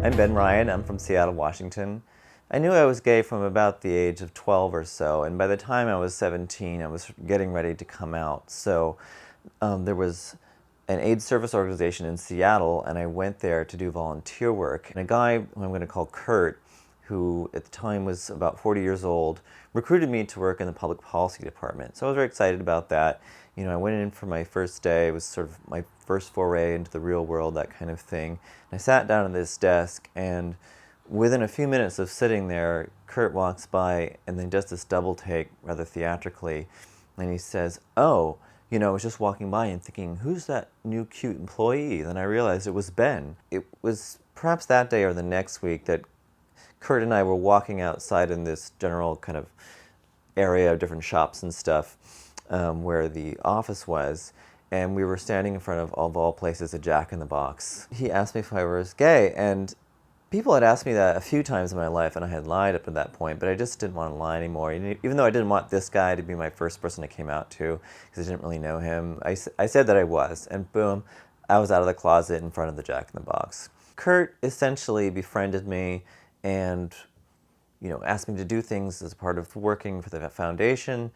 I'm Ben Ryan. I'm from Seattle, Washington. I knew I was gay from about the age of 12 or so, and by the time I was 17, I was getting ready to come out. So there was an AIDS service organization in Seattle, and I went there to do volunteer work. And a guy who I'm going to call Kurt, who at the time was about 40 years old, recruited me to work in the public policy department. So I was very excited about that. You know, I went in for my first day. It was sort of my first foray into the real world, that kind of thing. And I sat down at this desk, and within a few minutes of sitting there, Kurt walks by and then does this double take rather theatrically. And he says, "Oh, you know, I was just walking by and thinking, who's that new cute employee?" Then I realized it was Ben. It was perhaps that day or the next week that Kurt and I were walking outside in this general kind of area of different shops and stuff where the office was, and we were standing in front of all places, a Jack in the Box. He asked me if I was gay, and people had asked me that a few times in my life, and I had lied up to that point, but I just didn't want to lie anymore. Even though I didn't want this guy to be my first person I came out to, because I didn't really know him, I said that I was, and boom, I was out of the closet in front of the Jack in the Box. Kurt essentially befriended me and, you know, asked me to do things as part of working for the foundation,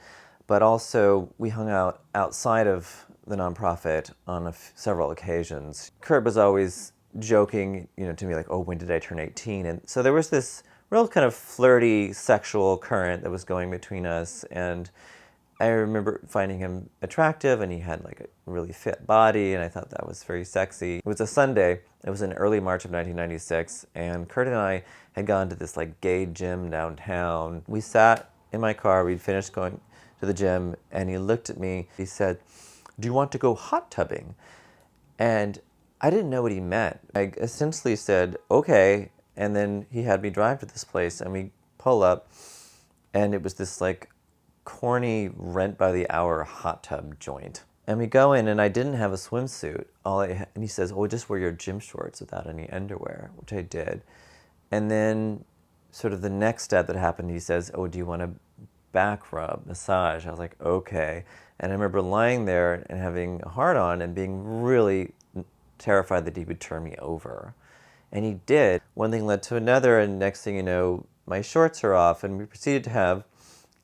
but also we hung out outside of the nonprofit on several occasions. Kurt was always joking, you know, to me like, "Oh, when did I turn 18?" And so there was this real kind of flirty sexual current that was going between us, and I remember finding him attractive, and he had like a really fit body, and I thought that was very sexy. It was a Sunday. It was in early March of 1996, and Kurt and I had gone to this like gay gym downtown. We sat in my car. We'd finished going to the gym, and he looked at me. He said, "Do you want to go hot tubbing?" And I didn't know what he meant. I essentially said, "Okay," and then he had me drive to this place, and we pull up, and it was this like corny rent by the hour hot tub joint. And we go in, and I didn't have a swimsuit. And he says, "Oh, just wear your gym shorts without any underwear," which I did. And then sort of the next step that happened, he says, "Oh, do you want a back rub, massage?" I was like, "Okay." And I remember lying there and having a hard on and being really terrified that he would turn me over. And he did. One thing led to another, and next thing you know, my shorts are off, and we proceeded to have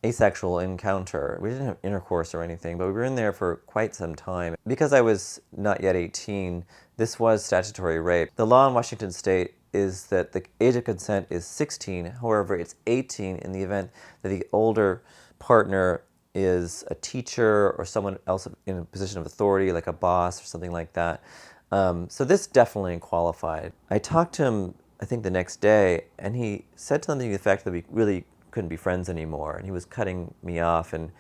a sexual encounter. We didn't have intercourse or anything, but we were in there for quite some time. Because I was not yet 18, this was statutory rape. The law in Washington state is that the age of consent is 16. However, it's 18 in the event that the older partner is a teacher or someone else in a position of authority, like a boss or something like that. So this definitely qualified. I talked to him, I think, the next day, and he said something to the effect that we really couldn't be friends anymore, and he was cutting me off, and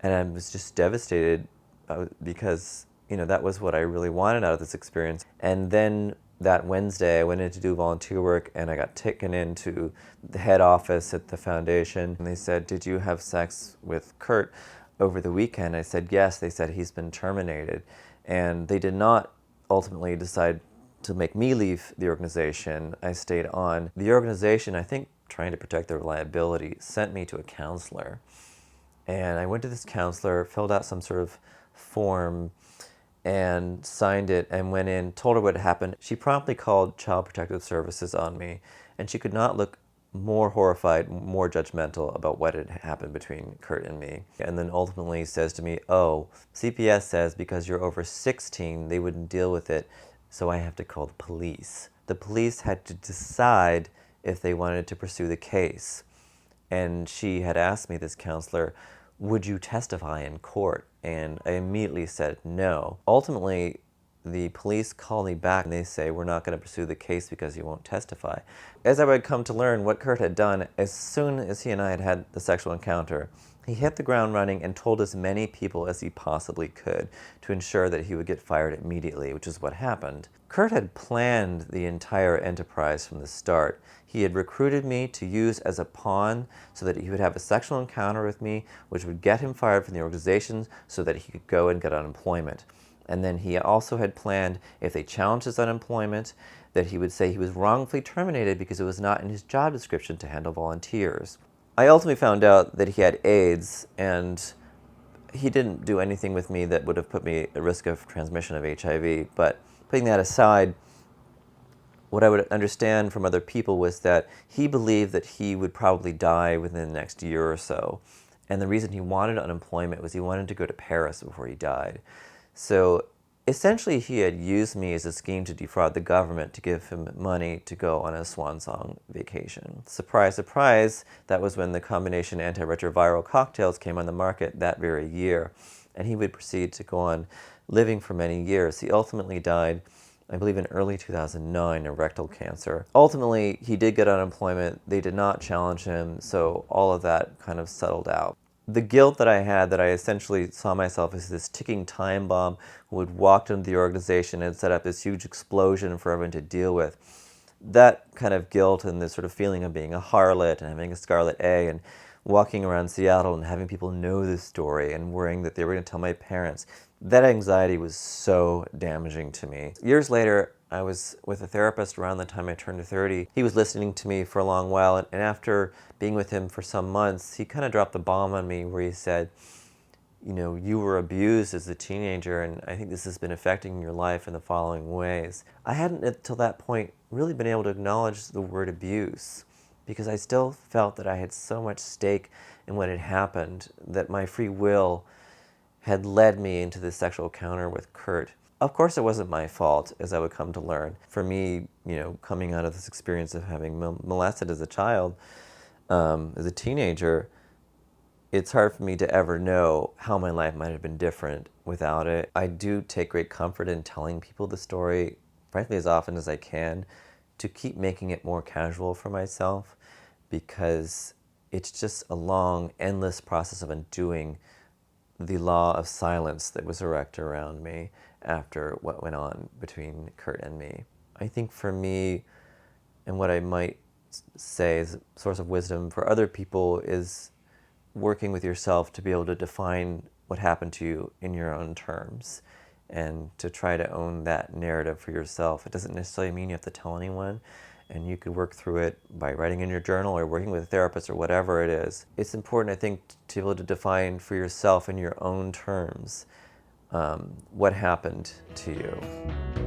I was just devastated because, you know, that was what I really wanted out of this experience. And then that Wednesday, I went in to do volunteer work, and I got taken into the head office at the foundation, and they said, "Did you have sex with Kurt over the weekend?" I said, "Yes." They said, "He's been terminated." And they did not ultimately decide to make me leave the organization. I stayed on. The organization, I think trying to protect their liability, sent me to a counselor. And I went to this counselor, filled out some sort of form, and signed it, and went in, told her what had happened. She promptly called Child Protective Services on me, and she could not look more horrified, more judgmental about what had happened between Kurt and me. And then ultimately says to me, "Oh, CPS says because you're over 16, they wouldn't deal with it, so I have to call the police." The police had to decide if they wanted to pursue the case. And she had asked me, this counselor, "Would you testify in court?" And I immediately said no. Ultimately, the police call me back and they say, "We're not going to pursue the case because you won't testify." As I would come to learn, what Kurt had done, as soon as he and I had had the sexual encounter, he hit the ground running and told as many people as he possibly could to ensure that he would get fired immediately, which is what happened. Kurt had planned the entire enterprise from the start. He had recruited me to use as a pawn so that he would have a sexual encounter with me, which would get him fired from the organization so that he could go and get unemployment. And then he also had planned, if they challenged his unemployment, that he would say he was wrongfully terminated because it was not in his job description to handle volunteers. I ultimately found out that he had AIDS, and he didn't do anything with me that would have put me at risk of transmission of HIV. But putting that aside, what I would understand from other people was that he believed that he would probably die within the next year or so. And the reason he wanted unemployment was he wanted to go to Paris before he died. So essentially, he had used me as a scheme to defraud the government to give him money to go on a swan song vacation. Surprise, surprise, that was when the combination antiretroviral cocktails came on the market that very year. And he would proceed to go on living for many years. He ultimately died, I believe, in early 2009 of rectal cancer. Ultimately, he did get unemployment. They did not challenge him, so all of that kind of settled out. The guilt that I had, that I essentially saw myself as this ticking time bomb who had walked into the organization and set up this huge explosion for everyone to deal with, that kind of guilt and this sort of feeling of being a harlot and having a scarlet A and walking around Seattle and having people know this story and worrying that they were going to tell my parents, that anxiety was so damaging to me. Years later, I was with a therapist around the time I turned 30. He was listening to me for a long while, and after being with him for some months, he kind of dropped the bomb on me where he said, you know, you were abused as a teenager, and I think this has been affecting your life in the following ways. I hadn't, until that point, really been able to acknowledge the word abuse because I still felt that I had so much stake in what had happened, that my free will had led me into this sexual encounter with Kurt. Of course, it wasn't my fault, as I would come to learn. For me, you know, coming out of this experience of having molested as a child, as a teenager, it's hard for me to ever know how my life might have been different without it. I do take great comfort in telling people the story, frankly, as often as I can, to keep making it more casual for myself, because it's just a long, endless process of undoing the law of silence that was erected around me after what went on between Kurt and me. I think for me, and what I might say is a source of wisdom for other people, is working with yourself to be able to define what happened to you in your own terms and to try to own that narrative for yourself. It doesn't necessarily mean you have to tell anyone, and you could work through it by writing in your journal or working with a therapist or whatever it is. It's important, I think, to be able to define for yourself in your own terms what happened to you.